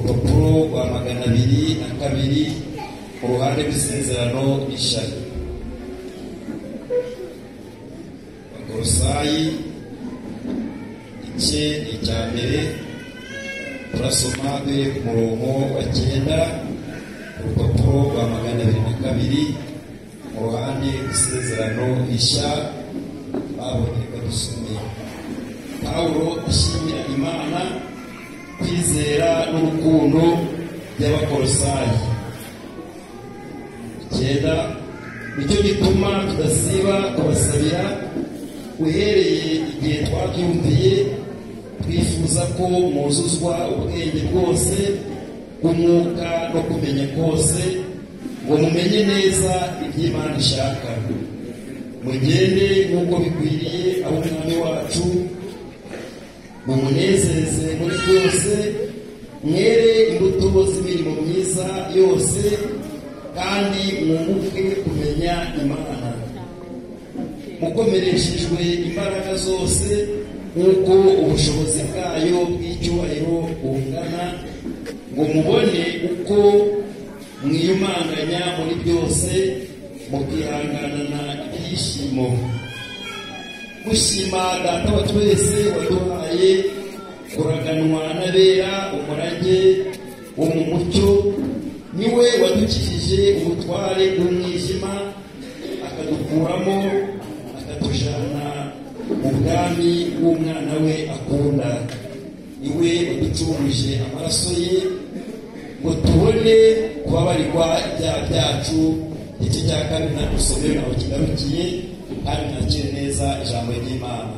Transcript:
urupapuro rwa 202 ku ruhande rw'isezerano rishya. Abakolosayi igice cya mbere turasoma dore ku murongo wa 9, urupapuro rwa 202 ku ruhande rw'isezerano rishya. Baboneka dusomye. Pawulo ashimira Imana kwizera n'urukundo by'abakolosayi. 9, nicyo gituma tudasiba kubasabira uhereye igihe twabyumviye, twifuza ko muzuzwa ubwenge bwose bw'umwuka no kumenya kose, ngo mumenye neza iby'Imana ishaka, mugende nk'uko bikwiriye abo Umwami wacu, mumunezeze muri byose, mwere imbuto z'imirimo myiza yose, kandi mwunguke kumenya Imana, mukomereshejwe imbaraga zose nk'uko ubushobozi bwayo bw'icyubahiro bungana, ngo mubone uko mwiyumanganya muri byose, mukihanganana ibyishimo, gushima Data wa twese waduhaye kuraganwa n'abera umurage wo mu mucyo. Niwe wadukijije ubutware bw'umwijima, akadukuramo akatujana mu bwami bw'umwana we akunda. Niwe waducunguje amaraso ye ngo tubone kubabarirwa ibyaha byacu. Igice cya 2 dusomera aho kigarukiye, kandi nakire neza ijambo ry'Imana.